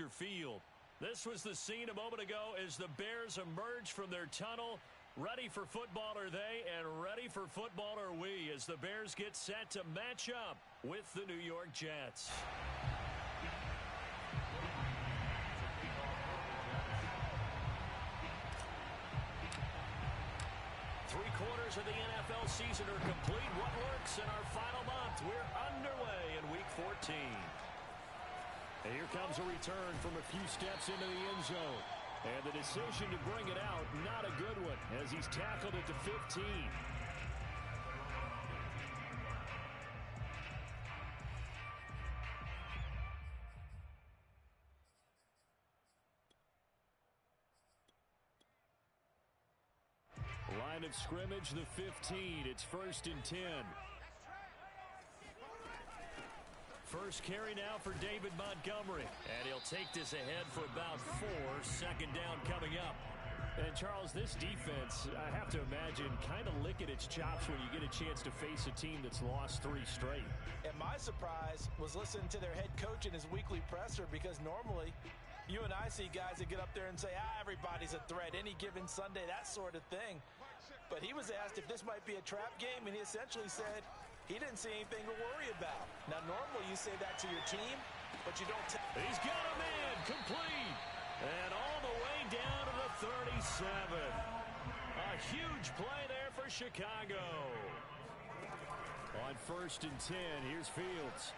Field. This was the scene a moment ago as the Bears emerged from their tunnel. Ready for football are they, and ready for football are we, as the Bears get set to match up with the New York Jets. Three-quarters of the NFL season are complete. What works in our final month? We're underway in Week 14. And here comes a return from a few steps into the end zone. And the decision to bring it out, not a good one, as he's tackled it to 15. Line of scrimmage, the 15. It's 1st and 10. First carry now for David Montgomery. And he'll take this ahead for about 4. Second down coming up. And, Charles, this defense, I have to imagine, kind of licking its chops when you get a chance to face a team that's lost 3 straight. And my surprise was listening to their head coach in his weekly presser, because normally you and I see guys that get up there and say, everybody's a threat any given Sunday, that sort of thing. But he was asked if this might be a trap game, and he essentially said he didn't see anything to worry about. Now, normally you say that to your team, but you don't. He's got a man complete. And all the way down to the 37. A huge play there for Chicago. On 1st and 10, here's Fields.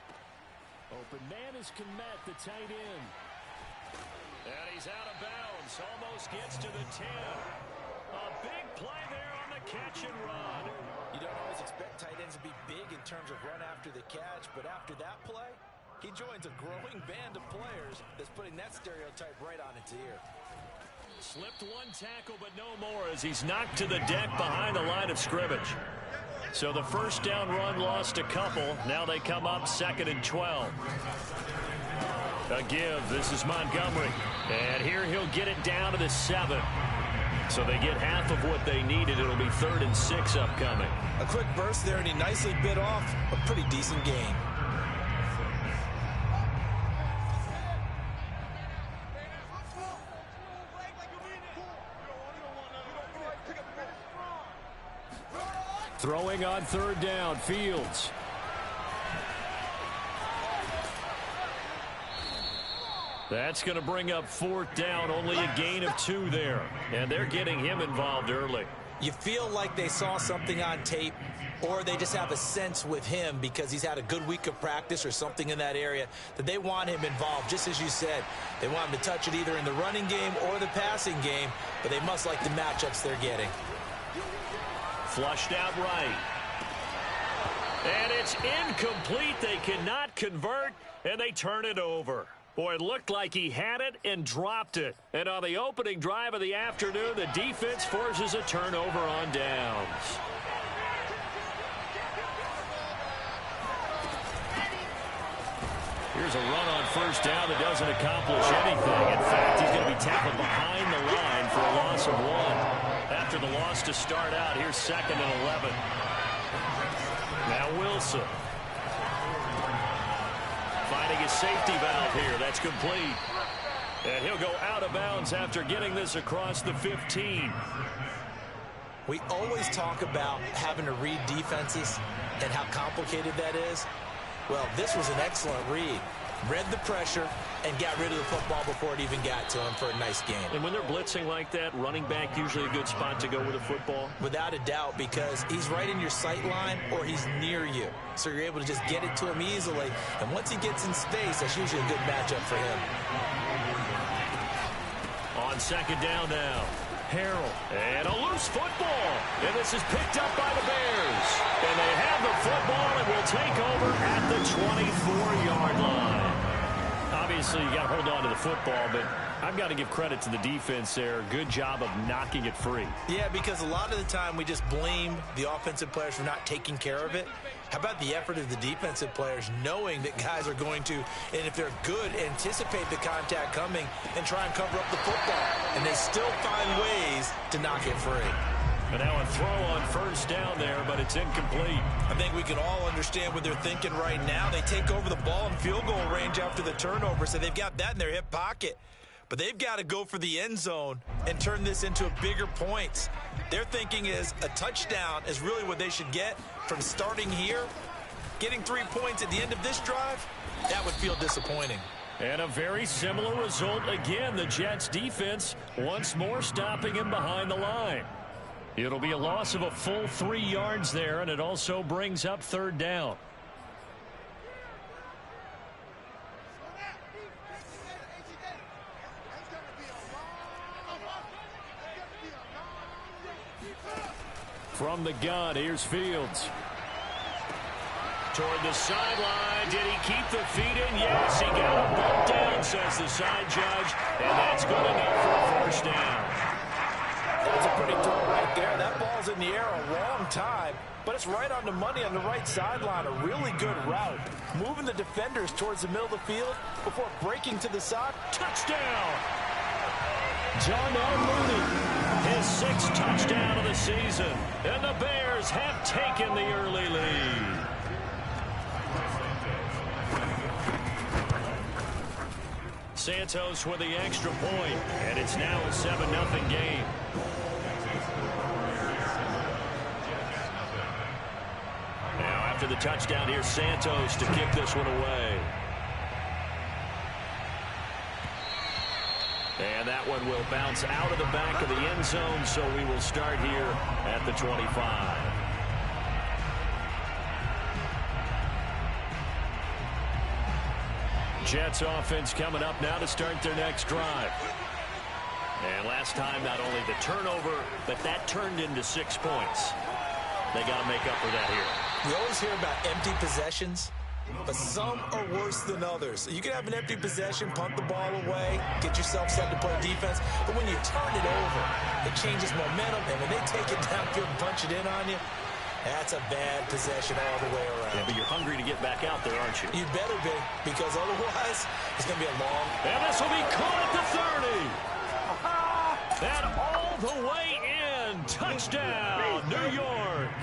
Open man is Kmet, the tight end. And he's out of bounds. Almost gets to the 10. A big play there on the catch and run. You don't always expect tight ends to be big in terms of run after the catch, but after that play, he joins a growing band of players that's putting that stereotype right on its ear. Slipped one tackle, but no more, as he's knocked to the deck behind the line of scrimmage. So the first down run lost a couple. Now they come up 2nd and 12. A give. This is Montgomery. And here he'll get it down to the 7. So they get half of what they needed. It'll be 3rd and 6 upcoming. A quick burst there, and he nicely bit off a pretty decent gain. Throwing on 3rd down, Fields. That's going to bring up 4th down, only a gain of 2 there. And they're getting him involved early. You feel like they saw something on tape, or they just have a sense with him because he's had a good week of practice or something in that area that they want him involved. Just as you said, they want him to touch it either in the running game or the passing game, but they must like the matchups they're getting. Flushed out right. And it's incomplete. They cannot convert, and they turn it over. Boy, it looked like he had it and dropped it. And on the opening drive of the afternoon, the defense forces a turnover on downs. Here's a run on 1st down that doesn't accomplish anything. In fact, he's going to be tackled behind the line for a loss of 1. After the loss to start out, here's 2nd and 11. Now Wilson. Finding his safety valve here. That's complete. And he'll go out of bounds after getting this across the 15. We always talk about having to read defenses and how complicated that is. Well, this was an excellent read. Read the pressure and got rid of the football before it even got to him for a nice game. And when they're blitzing like that, running back usually a good spot to go with a football? Without a doubt, because he's right in your sight line or he's near you. So you're able to just get it to him easily. And once he gets in space, that's usually a good matchup for him. On 2nd down now, Harrell. And a loose football. And this is picked up by the Bears. And they have the football and will take over at the 24-yard line. Obviously, you got to hold on to the football, but I've got to give credit to the defense there. Good job of knocking it free. Yeah, because a lot of the time we just blame the offensive players for not taking care of it. How about the effort of the defensive players knowing that guys are going to, and if they're good, anticipate the contact coming and try and cover up the football. And they still find ways to knock it free. And now a throw on first down there, but it's incomplete. I think we can all understand what they're thinking right now. They take over the ball in field goal range after the turnover, so they've got that in their hip pocket. But they've got to go for the end zone and turn this into bigger points. Their thinking is a touchdown is really what they should get from starting here. Getting 3 points at the end of this drive, that would feel disappointing. And a very similar result again. The Jets defense once more stopping him behind the line. It'll be a loss of a full 3 yards there, and it also brings up third down. From the gun, here's Fields. Toward the sideline. Did he keep the feet in? Yes, he got him both down, says the side judge. And that's good enough for a first down. That's a pretty throw right there. That ball's in the air a long time, but it's right on the money on the right sideline. A really good route. Moving the defenders towards the middle of the field before breaking to the side. Touchdown! Darnell Mooney, his 6th touchdown of the season. And the Bears have taken the early lead. Santos with the extra point, and it's now a 7-0 game. Now after the touchdown, here's Santos to kick this one away. And that one will bounce out of the back of the end zone, so we will start here at the 25. Jets offense coming up now to start their next drive. And last time, not only the turnover, but that turned into 6 points. They got to make up for that here. We always hear about empty possessions, but some are worse than others. You can have an empty possession, punt the ball away, get yourself set to play defense, but when you turn it over, it changes momentum, and when they take it downfield and punch it in on you, that's a bad possession all the way around. Yeah, but you're hungry to get back out there, aren't you? You better be, because otherwise, it's going to be a long... And this will be caught at the 30. And all the way in. Touchdown, New York.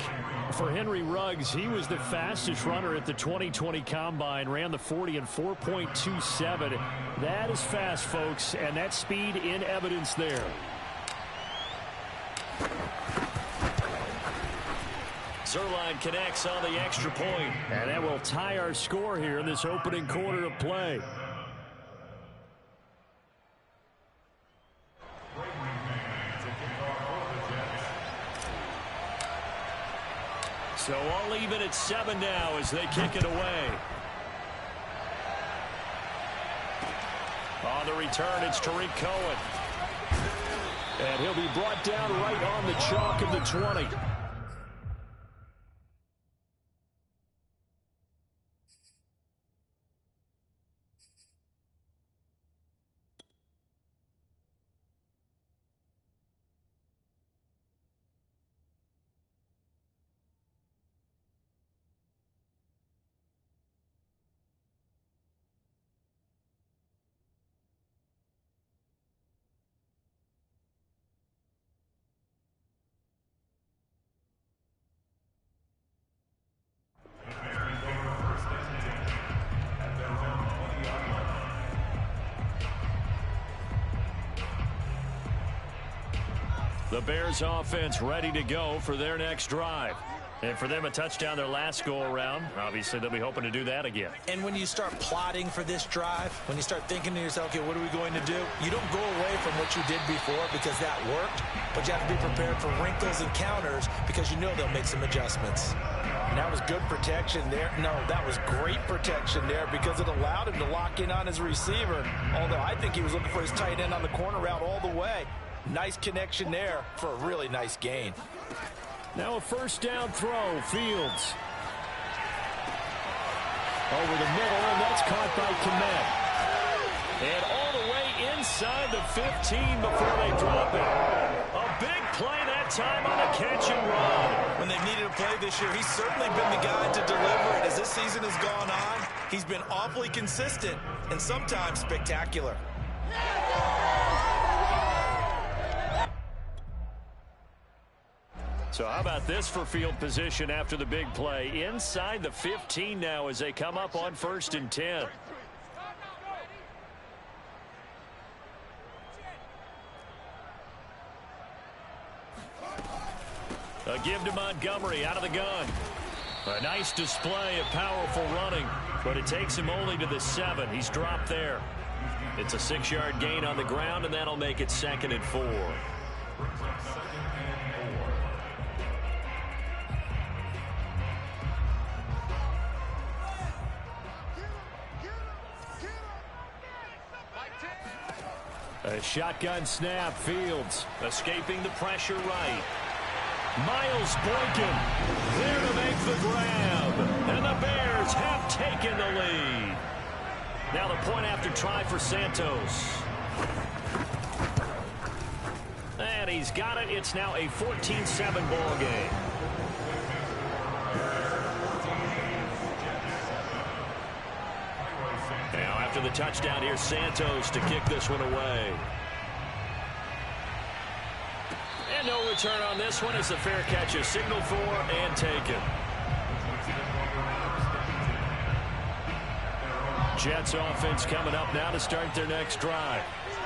For Henry Ruggs, he was the fastest runner at the 2020 Combine. Ran the 40 in 4.27. That is fast, folks, and that speed in evidence there. Zerline connects on the extra point, and that will tie our score here in this opening quarter of play. So all even at 7 now as they kick it away. On the return, it's Tariq Cohen. And he'll be brought down right on the chalk of the 20. The Bears offense ready to go for their next drive. And for them, a touchdown their last go-around. Obviously, they'll be hoping to do that again. And when you start plotting for this drive, when you start thinking to yourself, okay, what are we going to do? You don't go away from what you did before because that worked, but you have to be prepared for wrinkles and counters because you know they'll make some adjustments. And that was good protection there. No, that was great protection there because it allowed him to lock in on his receiver, although I think he was looking for his tight end on the corner route all the way. Nice connection there for a really nice gain. Now a first down throw, Fields. Over the middle, and that's caught by Kmet. And all the way inside the 15 before they drop it. A big play that time on a catch and run. When they've needed a play this year, he's certainly been the guy to deliver it. As this season has gone on, he's been awfully consistent and sometimes spectacular. So how about this for field position after the big play? Inside the 15 now as they come up on 1st and 10. A give to Montgomery out of the gun. A nice display of powerful running, but it takes him only to the 7. He's dropped there. It's a 6-yard gain on the ground, and that'll make it 2nd and 4. A shotgun snap. Fields escaping the pressure right. Miles Boykin there to make the grab. And the Bears have taken the lead. Now the point after try for Santos. And he's got it. It's now a 14-7 ball game. Now after the touchdown, here's Santos to kick this one away. And no return on this one as the fair catch is signaled for and taken. Jets offense coming up now to start their next drive.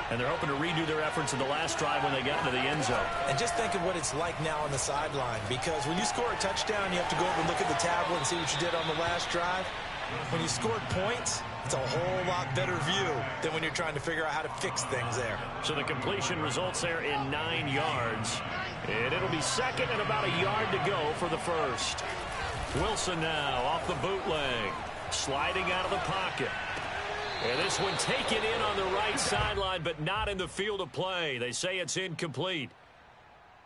And they're hoping to redo their efforts in the last drive when they got into the end zone. And just think of what it's like now on the sideline, because when you score a touchdown, you have to go over and look at the tablet and see what you did on the last drive. When you scored points, it's a whole lot better view than when you're trying to figure out how to fix things there. So the completion results there in 9 yards. And it'll be second and about a yard to go for the first. Wilson now off the bootleg. Sliding out of the pocket. And this one taken in on the right sideline, but not in the field of play. They say it's incomplete.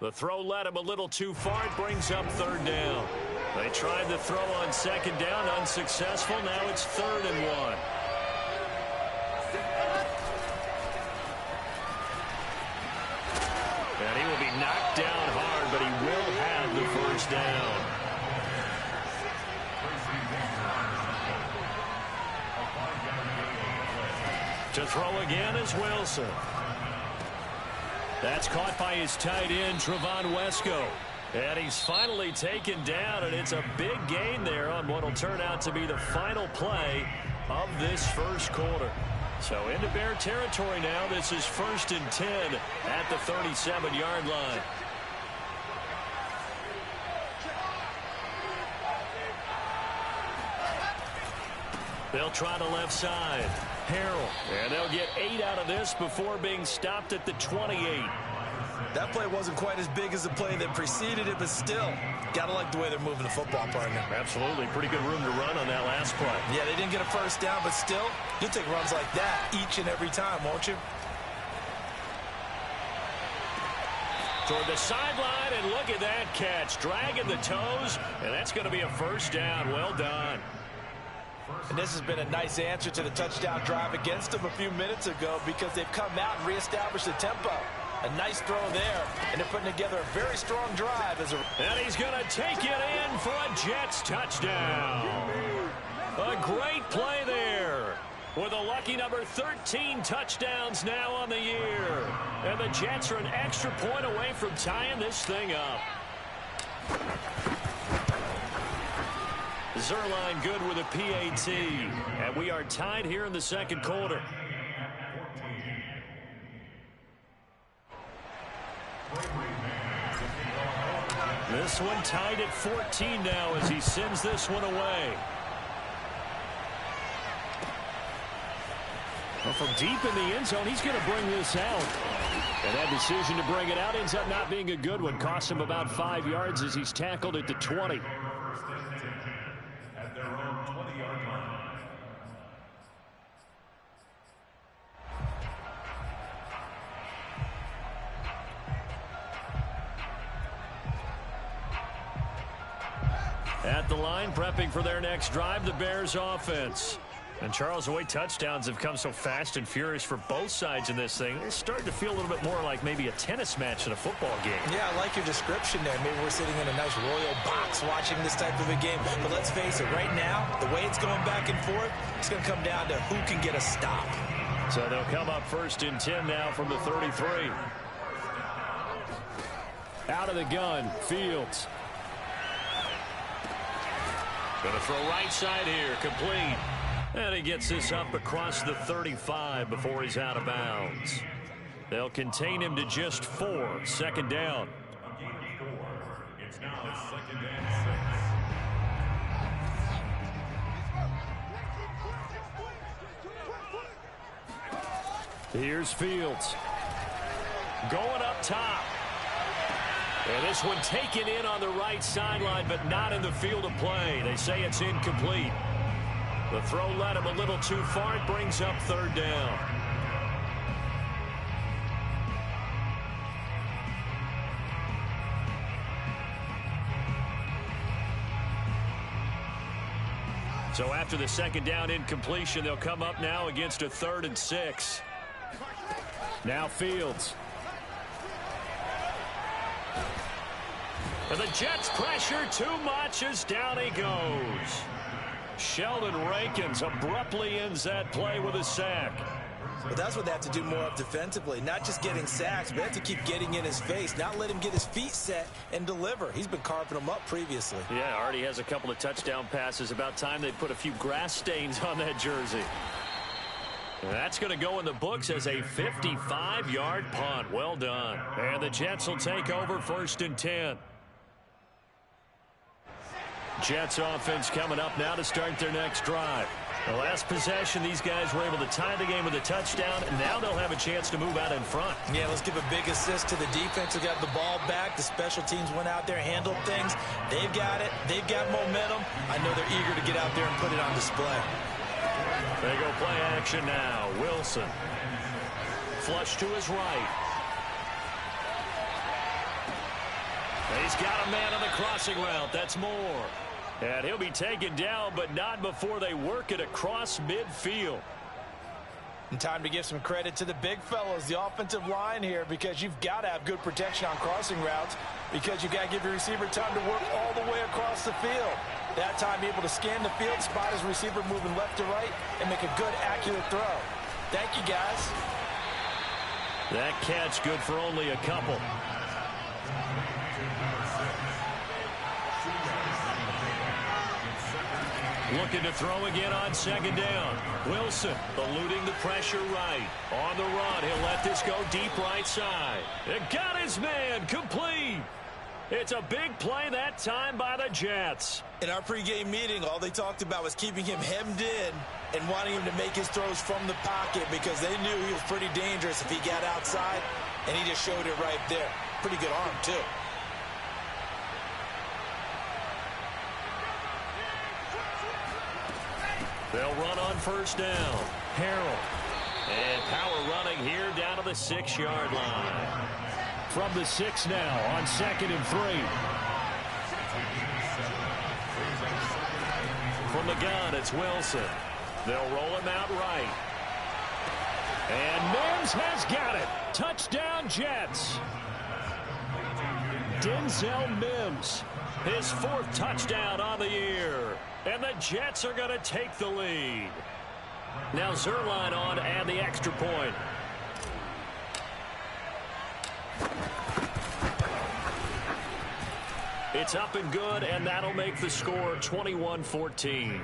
The throw led him a little too far. It brings up 3rd down. They tried the throw on 2nd down, unsuccessful. Now it's 3rd and 1. And he will be knocked down hard, but he will have the first down. To throw again is Wilson. That's caught by his tight end, Trevon Wesco. And he's finally taken down, and it's a big gain there on what will turn out to be the final play of this first quarter. So into Bear territory now. This is 1st and 10 at the 37-yard line. They'll try the left side. Harrell. And they'll get 8 out of this before being stopped at the 28. That play wasn't quite as big as the play that preceded it, but still, got to like the way they're moving the football, partner. Absolutely. Pretty good room to run on that last play. Yeah, they didn't get a first down, but still, you'll take runs like that each and every time, won't you? Toward the sideline, and look at that catch. Dragging the toes, and that's going to be a first down. Well done. And this has been a nice answer to the touchdown drive against them a few minutes ago, because they've come out and reestablished the tempo. A nice throw there, and they're putting together a very strong drive. And he's going to take it in for a Jets touchdown. A great play there, with a lucky number 13 touchdowns now on the year. And the Jets are an extra point away from tying this thing up. Zerline good with a PAT. And we are tied here in the second quarter. This one tied at 14 now as he sends this one away. Well, from deep in the end zone, he's going to bring this out. And that decision to bring it out ends up not being a good one. Costs him about 5 yards as he's tackled at the 20. At their own 20-yard line. At the line, prepping for their next drive, the Bears offense. And Charles, the way touchdowns have come so fast and furious for both sides in this thing, it's starting to feel a little bit more like maybe a tennis match than a football game. Yeah, I like your description there. Maybe we're sitting in a nice royal box watching this type of a game. But let's face it, right now, the way it's going back and forth, it's going to come down to who can get a stop. So they'll come up 1st and 10 now from the 33. Out of the gun, Fields. Going to throw right side here, complete. And he gets this up across the 35 before he's out of bounds. They'll contain him to just 4. Second down. It's now second and 6. Here's Fields. Going up top. And this one taken in on the right sideline, but not in the field of play. They say it's incomplete. The throw led him a little too far. It brings up third down. So after the second down incompletion, they'll come up now against a 3rd and 6. Now Fields. And the Jets pressure too much as down he goes. Sheldon Rankins abruptly ends that play with a sack. But that's what they have to do more of defensively. Not just getting sacks, but they have to keep getting in his face. Not let him get his feet set and deliver. He's been carving them up previously. Yeah, already has a couple of touchdown passes. About time they put a few grass stains on that jersey. And that's going to go in the books as a 55-yard punt. Well done. And the Jets will take over 1st and 10. Jets offense coming up now to start their next drive. The last possession, these guys were able to tie the game with a touchdown, and now they'll have a chance to move out in front. Yeah, let's give a big assist to the defense who got the ball back. The special teams went out there, handled things. They've got it. They've got momentum. I know they're eager to get out there and put it on display. They go play action now. Wilson. Flush to his right. He's got a man on the crossing route. That's Moore. And he'll be taken down, but not before they work it across midfield. And time to give some credit to the big fellas, the offensive line here, because you've got to have good protection on crossing routes, because you've got to give your receiver time to work all the way across the field. That time able to scan the field, spot his receiver moving left to right, and make a good, accurate throw. Thank you, guys. That catch good for only a couple. Looking to throw again on second down. Wilson eluding the pressure right. On the run, he'll let this go deep right side. It got his man complete. It's a big play that time by the Jets. In our pregame meeting, all they talked about was keeping him hemmed in and wanting him to make his throws from the pocket because they knew he was pretty dangerous if he got outside, and he just showed it right there. Pretty good arm, too. They'll run on first down. Harrell. And power running here down to the 6-yard line. From the 6 now on 2nd and 3. From the gun, it's Wilson. They'll roll him out right. And Mims has got it. Touchdown, Jets. Denzel Mims, his 4th touchdown on the year. And the Jets are going to take the lead. Now Zerline on to add the extra point. It's up and good, and that'll make the score 21-14.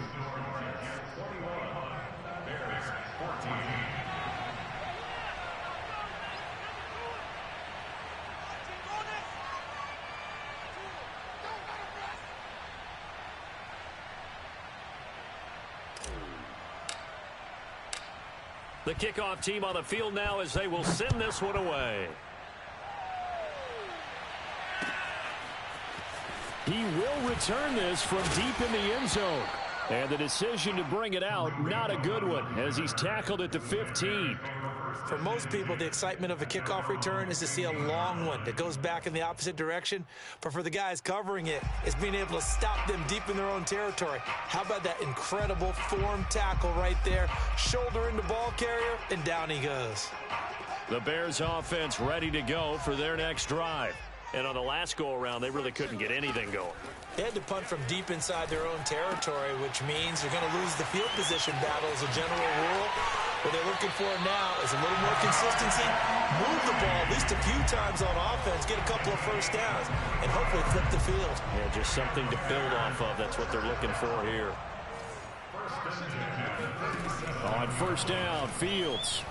The kickoff team on the field now as they will send this one away. He will return this from deep in the end zone. And the decision to bring it out, not a good one, as he's tackled at the 15. For most people, the excitement of a kickoff return is to see a long one that goes back in the opposite direction. But for the guys covering it, it's being able to stop them deep in their own territory. How about that incredible form tackle right there? Shoulder into ball carrier, and down he goes. The Bears offense ready to go for their next drive. And on the last go-around, they really couldn't get anything going. They had to punt from deep inside their own territory, which means they're going to lose the field position battle as a general rule. What they're looking for now is a little more consistency, move the ball at least a few times on offense, get a couple of first downs, and hopefully flip the field. Yeah, just something to build off of. That's what they're looking for here. On first down, Fields.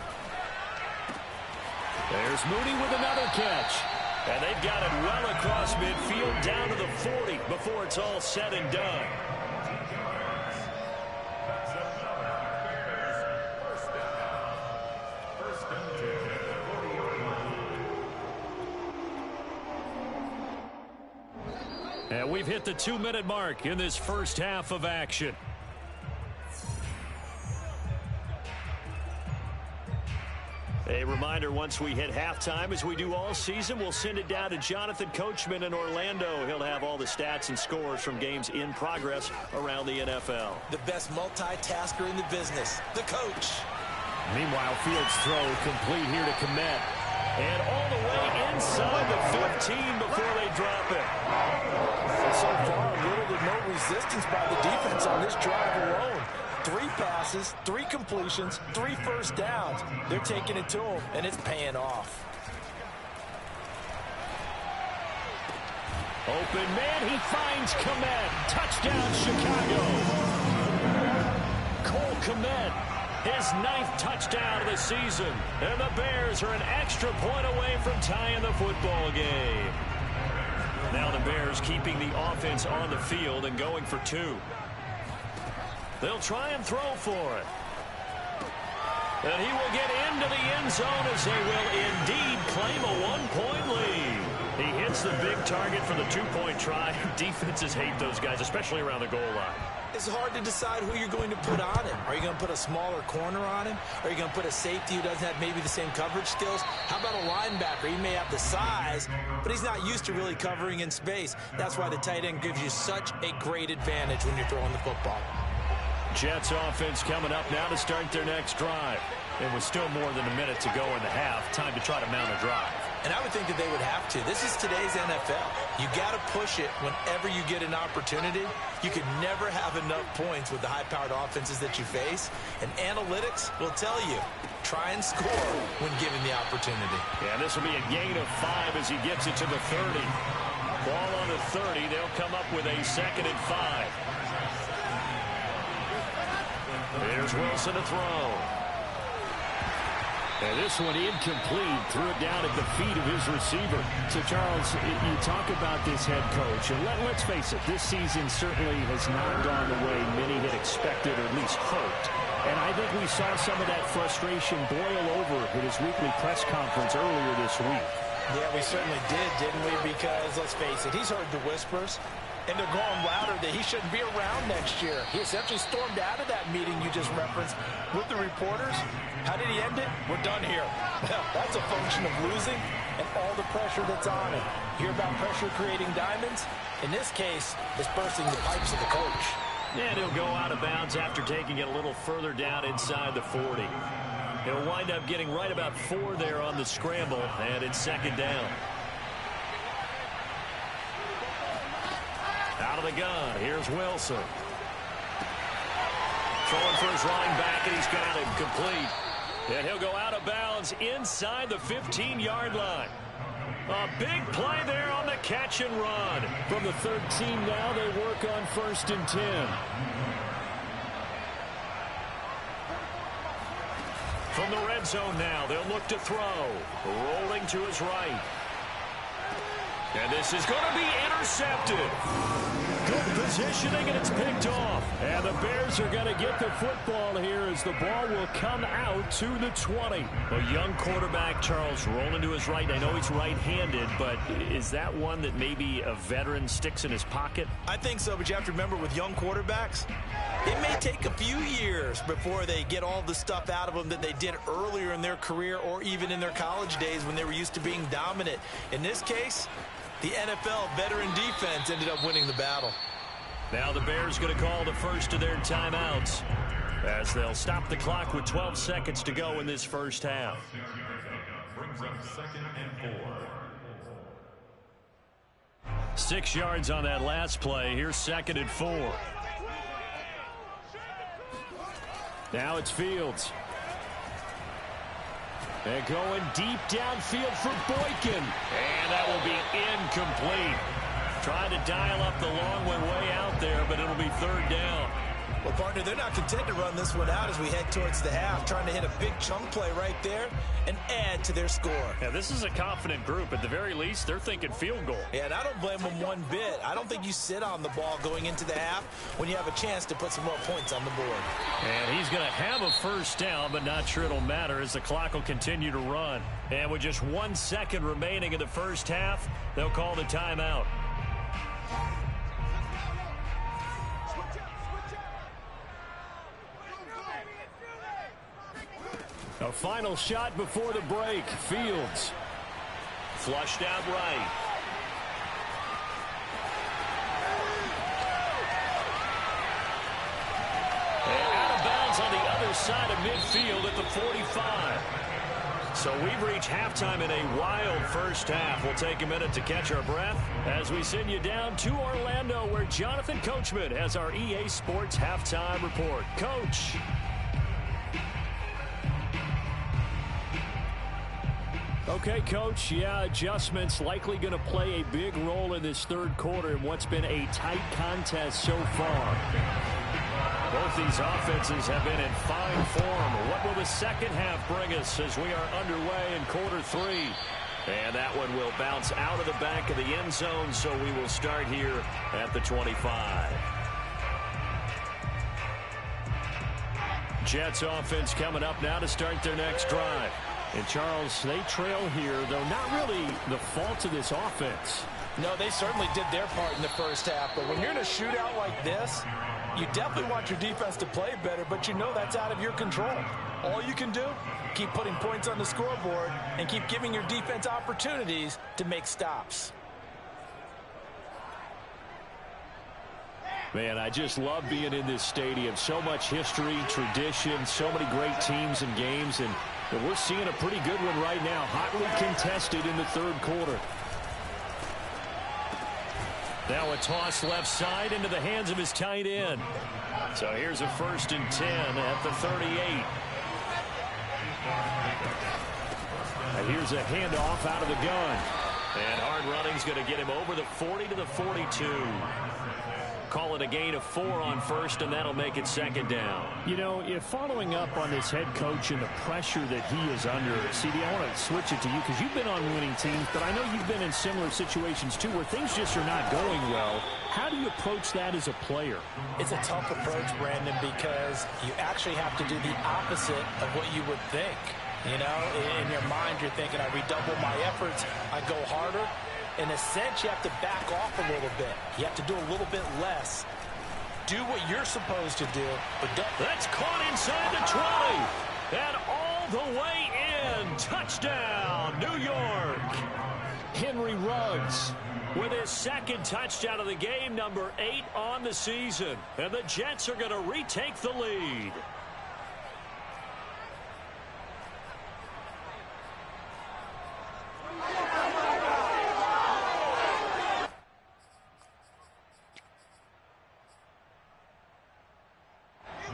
There's Mooney with another catch. And they've got it well across midfield down to the 40 before it's all said and done. And we've hit the 2-minute mark in this first half of action. A reminder, once we hit halftime, as we do all season, we'll send it down to Jonathan Coachman in Orlando. He'll have all the stats and scores from games in progress around the NFL. The best multitasker in the business, the coach. Meanwhile, Fields' throw complete here to Komet. And all the way inside the 15 before they drop it. And so far, little to no resistance by the defense on this drive alone. 3 passes, 3 completions, 3 first downs. They're taking it to him, and it's paying off. Open man, he finds Komet. Touchdown, Chicago. Cole Komet, his 9th touchdown of the season. And the Bears are an extra point away from tying the football game. Now the Bears keeping the offense on the field and going for 2. They'll try and throw for it. And he will get into the end zone as they will indeed claim a 1-point lead. He hits the big target for the 2-point try. Defenses hate those guys, especially around the goal line. It's hard to decide who you're going to put on him. Are you going to put a smaller corner on him? Are you going to put a safety who doesn't have maybe the same coverage skills? How about a linebacker? He may have the size, but he's not used to really covering in space. That's why the tight end gives you such a great advantage when you're throwing the football. Jets offense coming up now to start their next drive. And with still more than a minute to go in the half, time to try to mount a drive. And I would think that they would have to. This is today's NFL. You got to push it whenever you get an opportunity. You can never have enough points with the high-powered offenses that you face. And analytics will tell you, try and score when given the opportunity. Yeah, this will be a gain of 5 as he gets it to the 30. Ball on the 30. They'll come up with a 2nd and 5. There's Wilson to throw. And this one incomplete. Threw it down at the feet of his receiver. So, Charles, you talk about this head coach, and let's face it, this season certainly has not gone the way many had expected or at least hoped. And I think we saw some of that frustration boil over at his weekly press conference earlier this week. Yeah, we certainly did, didn't we? Because, let's face it, he's heard the whispers, and they're going louder that he shouldn't be around next year. He essentially stormed out of that meeting you just referenced with the reporters. How did he end it? We're done here. Well, that's a function of losing and all the pressure that's on him. Hear about pressure creating diamonds? In this case, it's bursting the pipes of the coach. And he'll go out of bounds after taking it a little further down inside the 40. He'll wind up getting right about 4 there on the scramble, and it's 2nd down. Out of the gun, here's Wilson. Throwing for his running back, and he's got him complete. And he'll go out of bounds inside the 15-yard line. A big play there on the catch and run. From the 13 now, they work on 1st and 10. From the red zone now, they'll look to throw. Rolling to his right. And this is going to be intercepted. Good positioning, and it's picked off. And the Bears are going to get the football here as the ball will come out to the 20. A young quarterback, Charles, rolling to his right. I know he's right-handed, but is that one that maybe a veteran sticks in his pocket? I think so, but you have to remember with young quarterbacks, it may take a few years before they get all the stuff out of them that they did earlier in their career or even in their college days when they were used to being dominant. In this case, the NFL veteran defense ended up winning the battle. Now the Bears going to call the first of their timeouts as they'll stop the clock with 12 seconds to go in this first half. Brings up 2nd and 4. 6 yards on that last play. Here's 2nd and 4. Now it's Fields. And going deep downfield for Boykin. And that will be incomplete. Trying to dial up the long one way out there, but it'll be third down. Well, partner, they're not content to run this one out as we head towards the half, trying to hit a big chunk play right there and add to their score. Yeah, this is a confident group. At the very least, they're thinking field goal. Yeah, and I don't blame them one bit. I don't think you sit on the ball going into the half when you have a chance to put some more points on the board. And he's going to have a first down, but not sure it'll matter as the clock will continue to run. And with just 1 second remaining in the first half, they'll call the timeout. A final shot before the break. Fields. Flushed out right. And out of bounds on the other side of midfield at the 45. So we've reached halftime in a wild first half. We'll take a minute to catch our breath as we send you down to Orlando, where Jonathan Coachman has our EA Sports halftime report. Coach. Okay, Coach, yeah, adjustments likely going to play a big role in this third quarter in what's been a tight contest so far. Both these offenses have been in fine form. What will the second half bring us as we are underway in quarter three? And that one will bounce out of the back of the end zone, so we will start here at the 25. Jets offense coming up now to start their next drive. And, Charles, they trail here, though not really the fault of this offense. No, they certainly did their part in the first half. But when you're in a shootout like this, you definitely want your defense to play better, but you know that's out of your control. All you can do, keep putting points on the scoreboard and keep giving your defense opportunities to make stops. Man, I just love being in this stadium. So much history, tradition, so many great teams and games, and we're seeing a pretty good one right now, hotly contested in the third quarter. Now a toss left side into the hands of his tight end. So here's a 1st and 10 at the 38. And here's a handoff out of the gun. And hard running's going to get him over the 40 to the 42. Call it a gain of 4 on first, and that'll make it second down. You know, if following up on this head coach and the pressure that he is under, CD, I want to switch it to you because you've been on winning teams, but I know you've been in similar situations too where things just are not going well. How do you approach that as a player? It's a tough approach, Brandon, because you actually have to do the opposite of what you would think. You know, in your mind, you're thinking, I redouble my efforts, I go harder. In a sense, you have to back off a little bit. You have to do a little bit less. Do what you're supposed to do, but don't. That's caught inside the 20. And all the way in. Touchdown, New York. Henry Ruggs with his second touchdown of the game, number 8 on the season. And the Jets are going to retake the lead.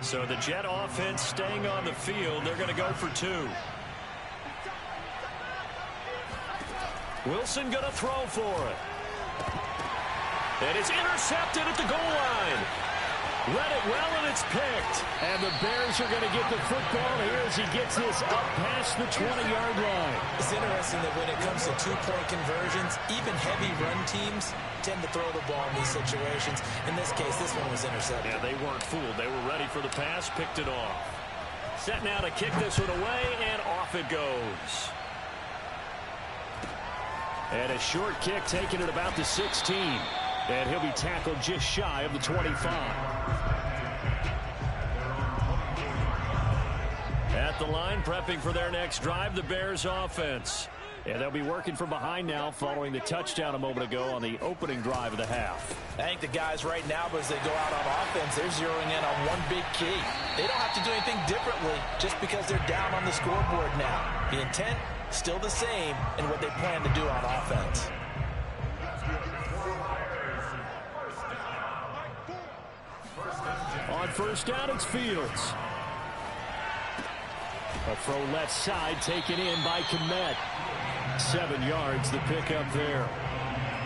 So the Jet offense staying on the field. They're going to go for 2. Wilson going to throw for it. And it's intercepted at the goal line. Read it well, and it's picked. And the Bears are going to get the football here as he gets this up past the 20-yard line. It's interesting that when it comes to two-point conversions, even heavy run teams tend to throw the ball in these situations. In this case, this one was intercepted. Yeah, they weren't fooled. They were ready for the pass, picked it off. Set now to kick this one away, and off it goes. And a short kick taken at about the 16. And he'll be tackled just shy of the 25. At the line, prepping for their next drive, the Bears offense. And they'll be working from behind now following the touchdown a moment ago on the opening drive of the half. I think the guys right now, as they go out on offense, they're zeroing in on one big key. They don't have to do anything differently just because they're down on the scoreboard now. The intent, still the same in what they plan to do on offense. On first down, it's Fields. A throw left side taken in by Komet. 7 yards, the pickup there.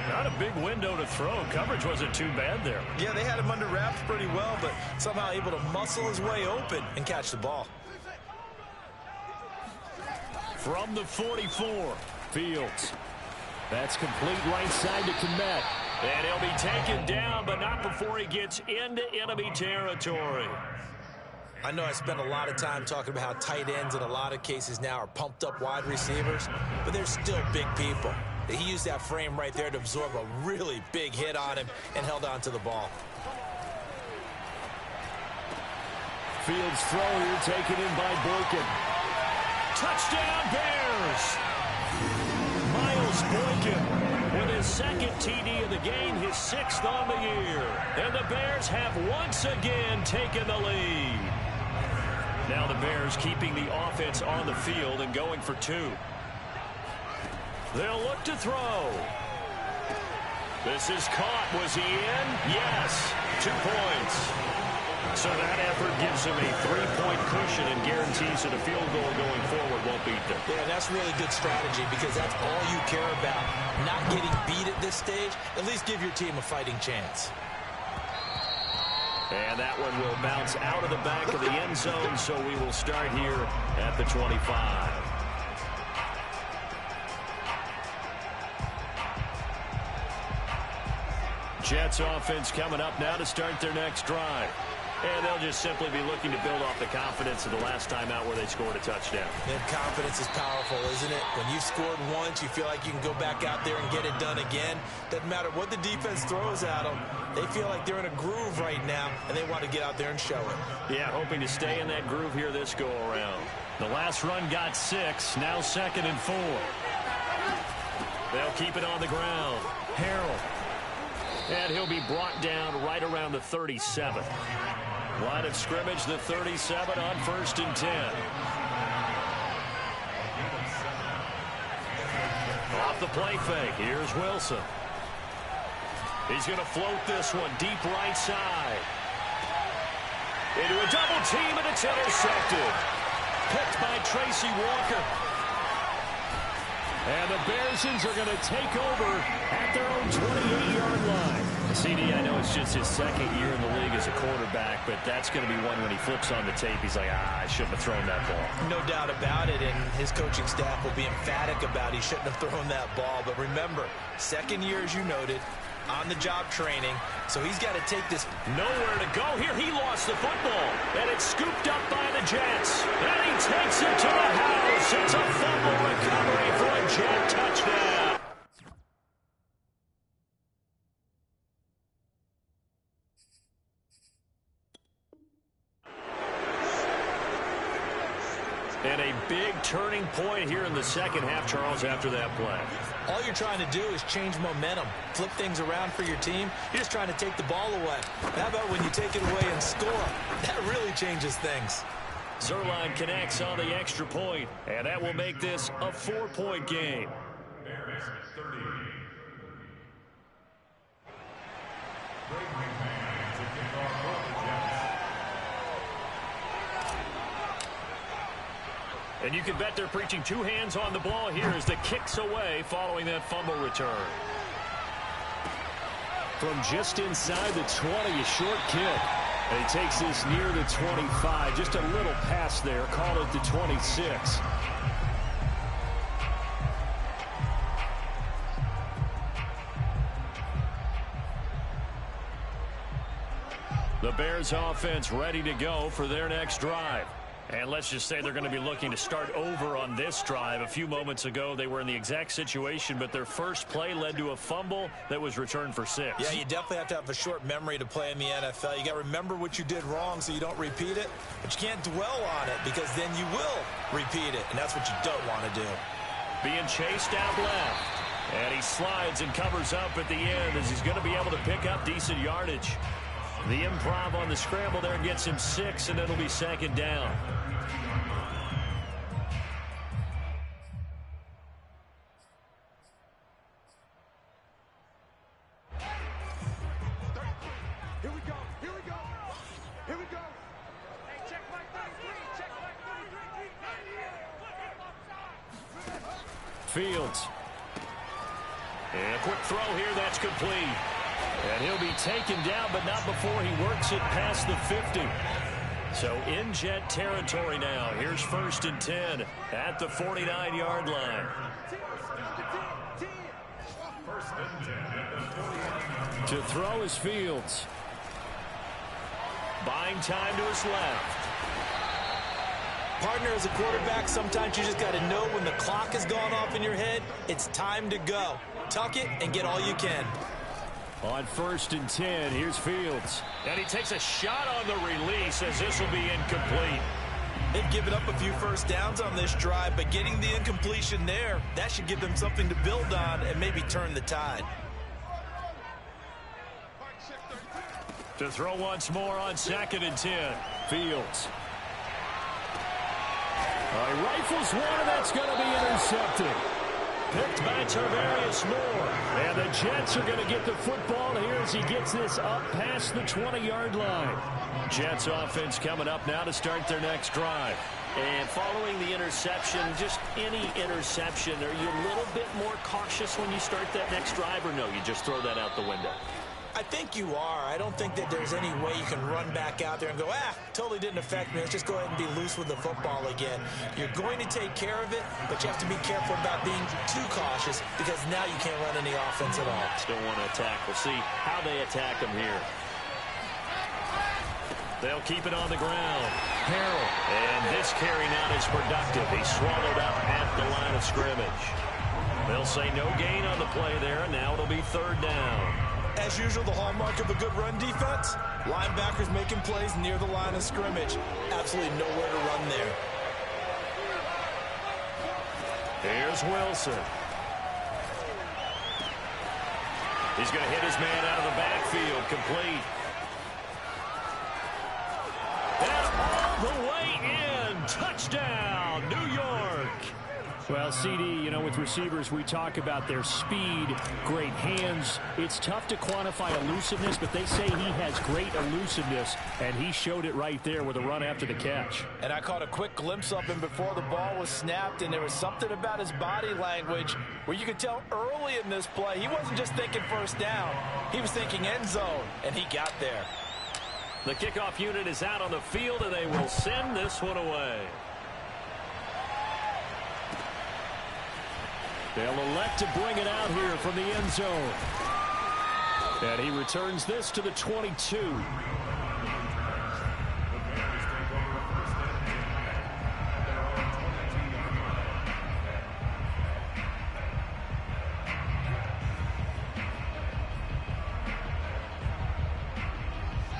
Not a big window to throw. Coverage wasn't too bad there. Yeah, they had him under wraps pretty well, but somehow able to muscle his way open and catch the ball. From the 44, Fields. That's complete right side to Komet. and he'll be taken down, but not before he gets into enemy territory. I know I spent a lot of time talking about how tight ends in a lot of cases now are pumped up wide receivers, but they're still big people. He used that frame right there to absorb a really big hit on him and held on to the ball. Fields throw here taken in by Boykin. Touchdown Bears! Miles Boykin with his second TD of the game, his 6th on the year. And the Bears have once again taken the lead. Now the Bears keeping the offense on the field and going for 2. They'll look to throw. This is caught. Was he in? Yes. 2 points. So that effort gives him a 3-point cushion and guarantees that a field goal going forward won't beat them. Yeah, that's really good strategy because that's all you care about. Not getting beat at this stage. At least give your team a fighting chance. And that one will bounce out of the back of the end zone, so we will start here at the 25. Jets offense coming up now to start their next drive. And they'll just simply be looking to build off the confidence of the last time out where they scored a touchdown. And confidence is powerful, isn't it? When you've scored once, you feel like you can go back out there and get it done again. Doesn't matter what the defense throws at them. They feel like they're in a groove right now, and they want to get out there and show it. Yeah, hoping to stay in that groove here this go-around. The last run got 6, now 2nd and 4. They'll keep it on the ground. Harrell. And he'll be brought down right around the 37. Line of scrimmage, the 37 on 1st and 10. Off the play fake, here's Wilson. He's going to float this one deep right side. Into a double team, and it's intercepted. Picked by Tracy Walker. And the Bearsons are going to take over at their own 28-yard line. CD, I know it's just his 2nd year in the league as a quarterback, but that's going to be one when he flips on the tape, he's like, I shouldn't have thrown that ball. No doubt about it, and his coaching staff will be emphatic about he shouldn't have thrown that ball. But remember, 2nd year, as you noted, on-the-job training, so he's got to take this. Nowhere to go here. He lost the football, and it's scooped up by the Jets. And he takes it to the house. It's a fumble recovery for a Jet touchdown. And a big turning point here in the second half, Charles, after that play. All you're trying to do is change momentum, flip things around for your team. You're just trying to take the ball away. How about when you take it away and score? That really changes things. Zerline connects on the extra point, and that will make this a 4-point game. Bears 30. And you can bet they're preaching 2 hands on the ball here as the kick's away following that fumble return. From just inside the 20, a short kick. And he takes this near the 25. Just a little pass there. Call it the 26. The Bears offense ready to go for their next drive. And let's just say they're going to be looking to start over on this drive. A few moments ago, they were in the exact situation, but their first play led to a fumble that was returned for 6. Yeah, you definitely have to have a short memory to play in the NFL. You got to remember what you did wrong so you don't repeat it, but you can't dwell on it because then you will repeat it, and that's what you don't want to do. Being chased out left, and he slides and covers up at the end as he's going to be able to pick up decent yardage. The improv on the scramble there gets him 6, and it'll be 2nd down. Here we go. Here we go. Here we go. Hey, check my 33. Check my 33. Fields. And a quick throw here, that's complete. And he'll be taken down, but not before he works it past the 50. So in Jet territory now. Here's 1st and 10 at the 49-yard line. To throw is Fields. Buying time to his left. Partner, as a quarterback, sometimes you just got to know when the clock has gone off in your head, it's time to go. Tuck it and get all you can. On 1st and 10, here's Fields. And he takes a shot on the release as this will be incomplete. They've given up a few first downs on this drive, but getting the incompletion there, that should give them something to build on and maybe turn the tide. To throw once more on 2nd and 10. Fields. He rifles one, and that's going to be intercepted. Picked by Tarvarius Moore. And the Jets are going to get the football here as he gets this up past the 20-yard line. Jets offense coming up now to start their next drive. And following the interception, just any interception, are you a little bit more cautious when you start that next drive, or no, you just throw that out the window? I think you are. I don't think that there's any way you can run back out there and go, totally didn't affect me. Let's just go ahead and be loose with the football again. You're going to take care of it, but you have to be careful about being too cautious because now you can't run any offense at all. Still want to attack. We'll see how they attack them here. They'll keep it on the ground. Harrell. And this carry not as productive. He's swallowed up at the line of scrimmage. They'll say no gain on the play there, and now it'll be 3rd down. As usual, the hallmark of a good run defense, linebackers making plays near the line of scrimmage. Absolutely nowhere to run there. Here's Wilson. He's going to hit his man out of the backfield. Complete. And all the way in. Touchdown, New York. Well, CD, you know, with receivers, we talk about their speed, great hands. It's tough to quantify elusiveness, but they say he has great elusiveness, and he showed it right there with a run after the catch. And I caught a quick glimpse of him before the ball was snapped, and there was something about his body language where you could tell early in this play he wasn't just thinking first down. He was thinking end zone, and he got there. The kickoff unit is out on the field, and they will send this one away. They'll elect to bring it out here from the end zone. And he returns this to the 22.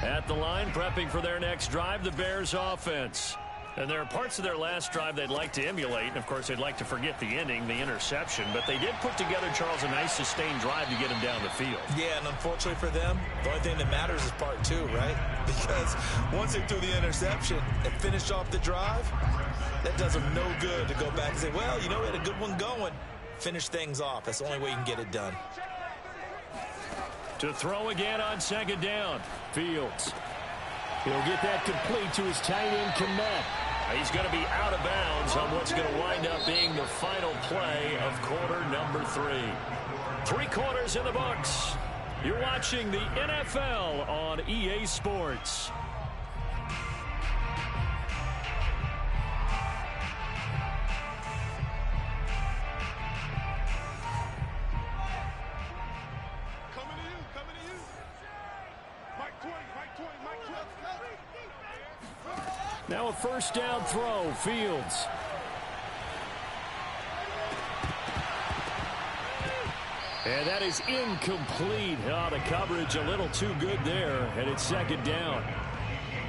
At the line, prepping for their next drive, the Bears offense. And there are parts of their last drive they'd like to emulate. And, of course, they'd like to forget the ending, the interception. But they did put together, Charles, a nice sustained drive to get him down the field. Yeah, and unfortunately for them, the only thing that matters is part 2, right? Because once they threw the interception and finished off the drive, that does them no good to go back and say, well, you know, we had a good one going. Finish things off. That's the only way you can get it done. To throw again on 2nd down. Fields. He'll get that complete to his tight end, Komet. He's going to be out of bounds on what's going to wind up being the final play of quarter number 3. 3 quarters in the books. You're watching the NFL on EA Sports. Now a first down throw, Fields. And that is incomplete. Oh, the coverage a little too good there, and it's 2nd down.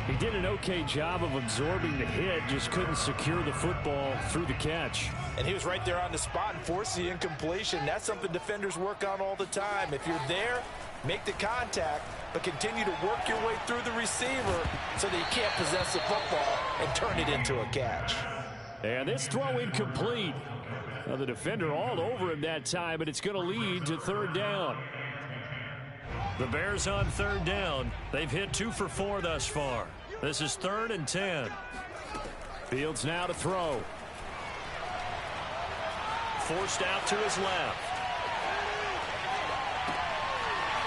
He did an okay job of absorbing the hit, just couldn't secure the football through the catch. And he was right there on the spot and forced the incompletion. That's something defenders work on all the time. If you're there, make the contact, but continue to work your way through the receiver so that you can't possess the football and turn it into a catch. And this throw incomplete. Now the defender all over him that time, but it's going to lead to 3rd down. The Bears on 3rd down. They've hit 2 for 4 thus far. This is 3rd and 10. Fields now to throw. forced out to his left.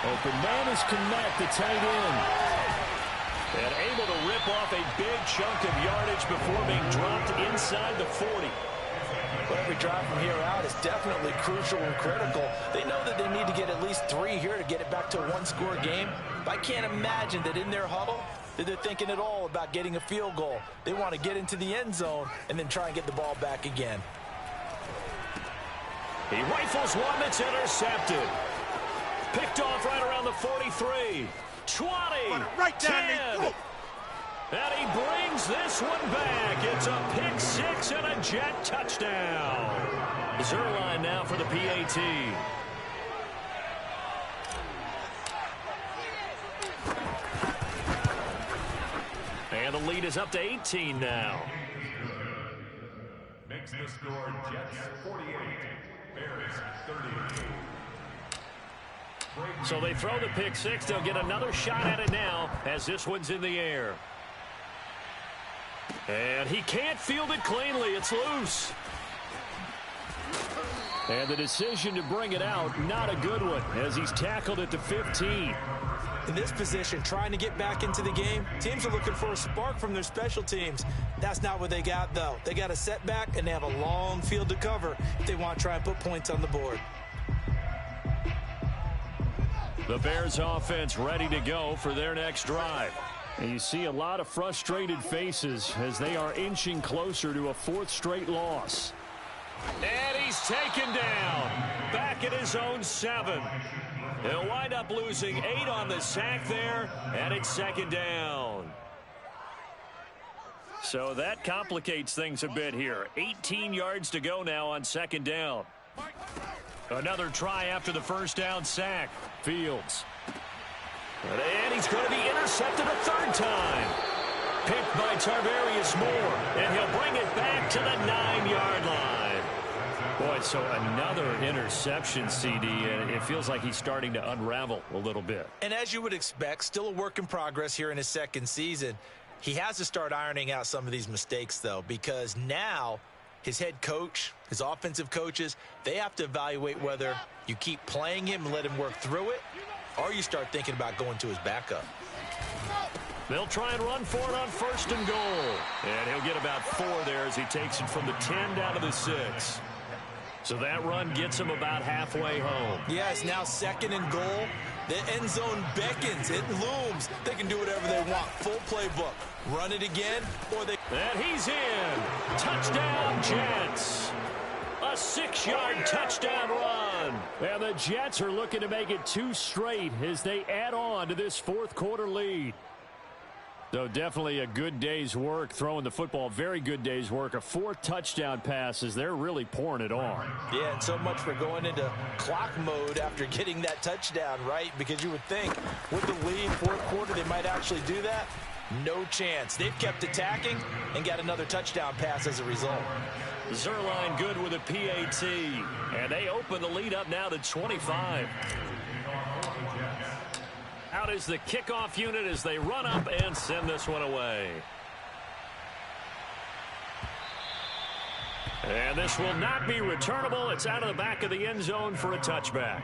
Open man is Connect, the tight end. And able to rip off a big chunk of yardage before being dropped inside the 40. But every drive from here out is definitely crucial and critical. They know that they need to get at least 3 here to get it back to a one-score game. But I can't imagine that in their huddle that they're thinking at all about getting a field goal. They want to get into the end zone and then try and get the ball back again. He rifles one that's intercepted. Picked off right around the 43. 20. Right down 10. And he brings this one back. It's a pick 6 and a Jet touchdown. Zerline now for the PAT. And the lead is up to 18 now. Makes the score Jets 48, Bears 30. So they throw the pick 6. They'll get another shot at it now as this one's in the air. And he can't field it cleanly. It's loose. And the decision to bring it out, not a good one, as he's tackled at the 15. In this position, trying to get back into the game, teams are looking for a spark from their special teams. That's not what they got, though. They got a setback, and they have a long field to cover if they want to try and put points on the board. The Bears offense ready to go for their next drive. And you see a lot of frustrated faces as they are inching closer to a 4th straight loss. And he's taken down. Back at his own 7. He'll wind up losing 8 on the sack there, and it's 2nd down. So that complicates things a bit here. 18 yards to go now on 2nd down. Another try after the first down sack. Fields. And he's going to be intercepted a 3rd time. Picked by Tarvarius Moore, and he'll bring it back to the 9-yard line. Boy, so another interception, CD, and it feels like he's starting to unravel a little bit. And as you would expect, still a work in progress here in his 2nd season. He has to start ironing out some of these mistakes, though, because now his head coach, his offensive coaches, they have to evaluate whether you keep playing him and let him work through it, or you start thinking about going to his backup. They'll try and run for it on 1st and goal. And he'll get about 4 there as he takes it from the 10 down to the 6. So that run gets him about halfway home. Yeah, it's now 2nd and goal. The end zone beckons. It looms. They can do whatever they want. Full playbook. Run it again, or they... And he's in. Touchdown, Jets. A 6-yard touchdown run. And the Jets are looking to make it 2 straight as they add on to this 4th quarter lead. So definitely a good day's work throwing the football. Very good day's work. A 4th touchdown passes. They're really pouring it on. Yeah, and so much for going into clock mode after getting that touchdown, right? Because you would think with the lead, 4th quarter, they might actually do that. No chance. They've kept attacking and got another touchdown pass as a result. Zerline good with a PAT. And they open the lead up now to 25. Out is the kickoff unit as they run up and send this one away. And this will not be returnable. It's out of the back of the end zone for a touchback.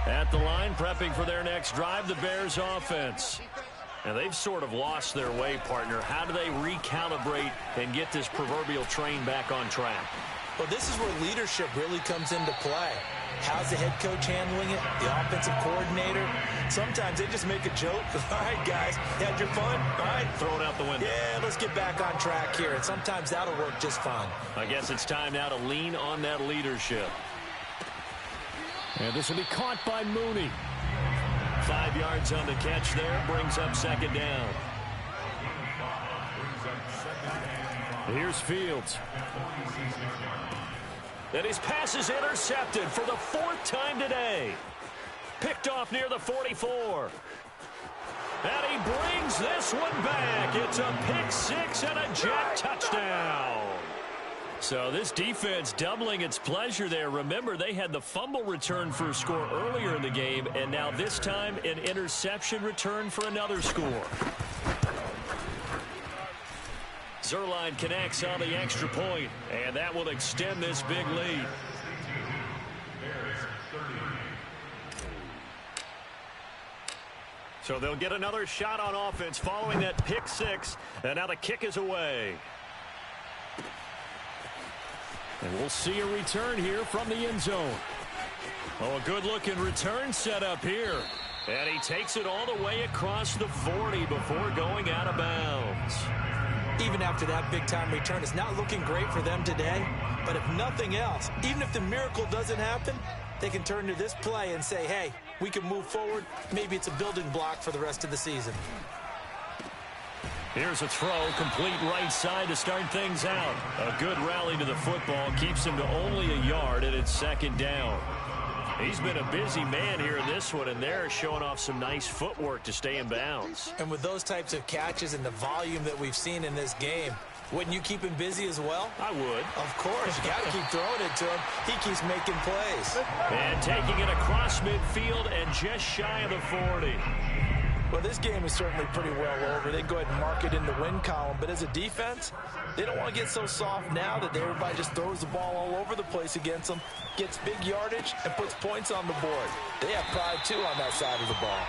At the line, prepping for their next drive, the Bears offense. And they've sort of lost their way, partner. How do they recalibrate and get this proverbial train back on track? Well, this is where leadership really comes into play. How's the head coach handling it? The offensive coordinator? Sometimes they just make a joke. All right, guys, you had your fun? All right. Throw it out the window. Yeah, let's get back on track here. And sometimes that'll work just fine. I guess it's time now to lean on that leadership. And this will be caught by Mooney. 5 yards on the catch there. Brings up 2nd down. Here's Fields. And his pass is intercepted for the 4th time today. Picked off near the 44. And he brings this one back. It's a pick 6 and a Jet touchdown. So this defense doubling its pleasure there. Remember, they had the fumble return for a score earlier in the game, and now this time an interception return for another score. Zerline connects on the extra point, and that will extend this big lead. So they'll get another shot on offense following that pick six, and now the kick is away. And we'll see a return here from the end zone. Oh, a good-looking return set up here. And he takes it all the way across the 40 before going out of bounds. Even after that big-time return, it's not looking great for them today. But if nothing else, even if the miracle doesn't happen, they can turn to this play and say, hey, we can move forward. Maybe it's a building block for the rest of the season. Here's a throw, complete right side to start things out. A good rally to the football keeps him to only a yard, and it's second down. He's been a busy man here in this one, and they're showing off some nice footwork to stay in bounds. And with those types of catches and the volume that we've seen in this game, wouldn't you keep him busy as well? I would. Of course. You got to keep throwing it to him. He keeps making plays. And taking it across midfield and just shy of the 40. Well, this game is certainly pretty well over. They can go ahead and mark it in the win column. But as a defense, they don't want to get so soft now that everybody just throws the ball all over the place against them, gets big yardage, and puts points on the board. They have pride, too, on that side of the ball.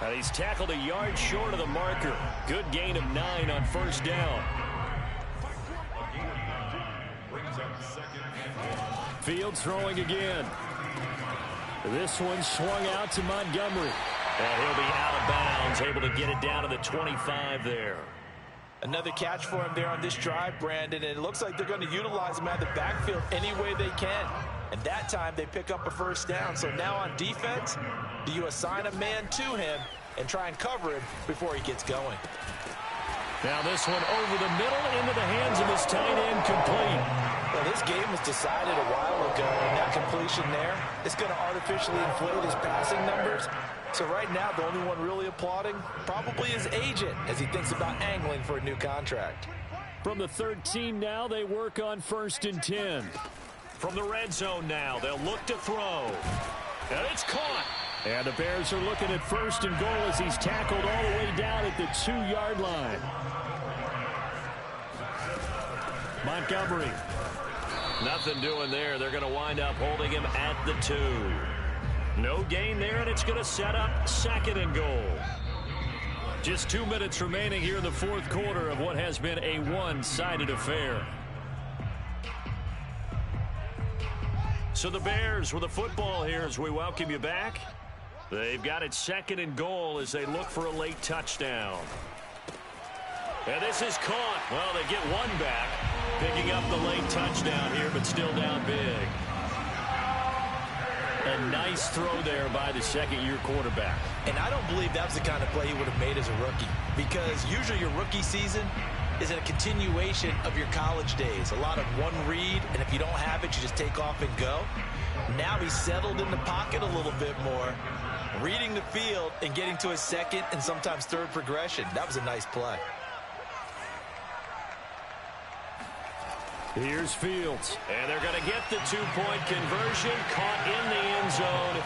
And he's tackled a yard short of the marker. Good gain of 9 on first down. Fields throwing again. This one swung out to Montgomery. And he'll be out of bounds, able to get it down to the 25 there. Another catch for him there on this drive, Brandon, and it looks like they're going to utilize him out of the backfield any way they can. And that time they pick up a first down. So now on defense, do you assign a man to him and try and cover him before he gets going? Now this one over the middle into the hands of his tight end, complete. Well, this game was decided a while ago, and that completion there is going to artificially inflate his passing numbers. So right now, the only one really applauding probably his agent as he thinks about angling for a new contract. From the 13 now, they work on 1st and 10. From the red zone now, they'll look to throw. And it's caught. And the Bears are looking at 1st and goal as he's tackled all the way down at the 2-yard line. Montgomery. Nothing doing there. They're going to wind up holding him at the 2. No gain there, and it's going to set up 2nd and goal. Just 2 minutes remaining here in the 4th quarter of what has been a one-sided affair. So the Bears with the football here as we welcome you back. They've got it 2nd and goal as they look for a late touchdown. And this is caught. Well, they get one back, picking up the late touchdown here, but still down big. A nice throw there by the second-year quarterback. And I don't believe that was the kind of play he would have made as a rookie, because usually your rookie season is a continuation of your college days. A lot of one read, and if you don't have it, you just take off and go. Now he's settled in the pocket a little bit more, reading the field and getting to his second and sometimes third progression. That was a nice play. Here's Fields. And they're going to get the 2-point conversion, caught in the end zone.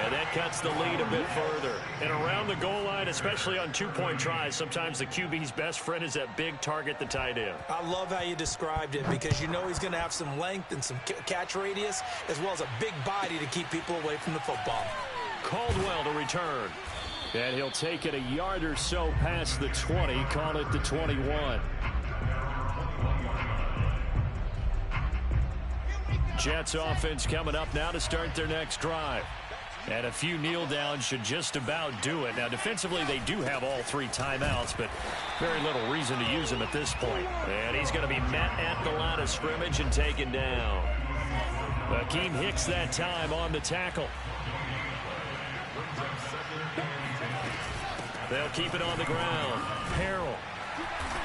And that cuts the lead a bit further. And around the goal line, especially on 2-point tries, sometimes the QB's best friend is that big target, the tight end. I love how you described it, because you know he's going to have some length and some catch radius, as well as a big body to keep people away from the football. Caldwell to return. And he'll take it a yard or so past the 20, call it the 21. Jets offense coming up now to start their next drive. And a few kneel downs should just about do it. Now, defensively, they do have all 3 timeouts, but very little reason to use them at this point. And he's going to be met at the line of scrimmage and taken down. Akeem Hicks that time on the tackle. They'll keep it on the ground. Harrell.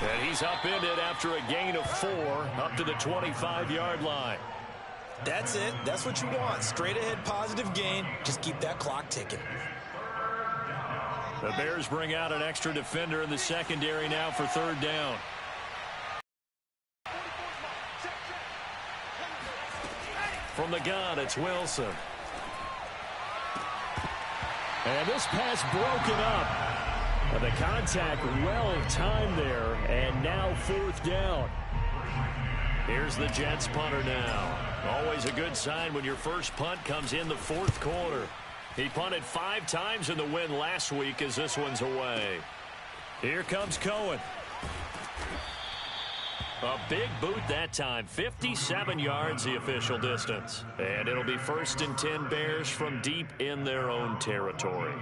And he's upended after a gain of 4 up to the 25-yard line. That's it. That's what you want. Straight ahead positive gain. Just keep that clock ticking. The Bears bring out an extra defender in the secondary now for 3rd down. From the gun, it's Wilson. And this pass broken up. The contact well timed there, and now 4th down. Here's the Jets punter now. Always a good sign when your first punt comes in the 4th quarter. He punted 5 times in the win last week as this one's away. Here comes Cohen. A big boot that time. 57 yards the official distance. And it'll be 1st and 10 Bears from deep in their own territory.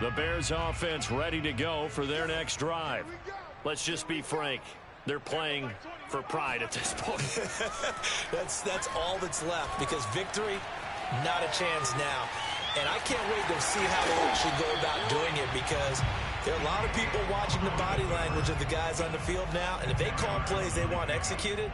The Bears offense ready to go for their next drive. Let's just be frank. They're playing for pride at this point. That's all that's left, because victory, not a chance now. And I can't wait to see how they actually go about doing it, because there are a lot of people watching the body language of the guys on the field now, and if they call plays they want executed,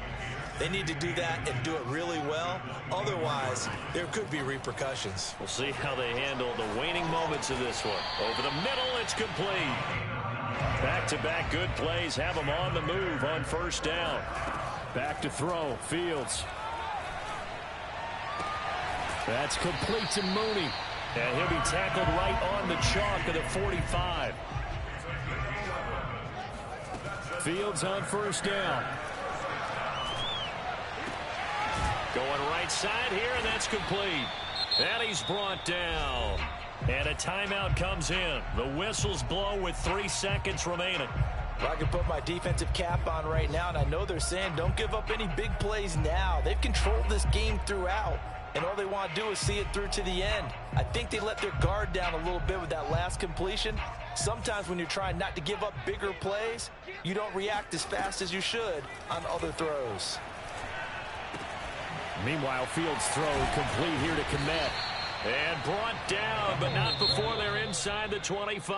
they need to do that and do it really well. Otherwise, there could be repercussions. We'll see how they handle the waning moments of this one. Over the middle, it's complete. Back-to-back good plays have them on the move on 1st down. Back to throw. Fields. That's complete to Mooney. And he'll be tackled right on the chalk of the 45. Fields on 1st down. Going right side here, and that's complete. And he's brought down. And a timeout comes in. The whistles blow with 3 seconds remaining. Well, I can put my defensive cap on right now, and I know they're saying don't give up any big plays now. They've controlled this game throughout, and all they want to do is see it through to the end. I think they let their guard down a little bit with that last completion. Sometimes when you're trying not to give up bigger plays, you don't react as fast as you should on other throws. Meanwhile, Fields' throw complete here to Komet. And brought down, but not before they're inside the 25.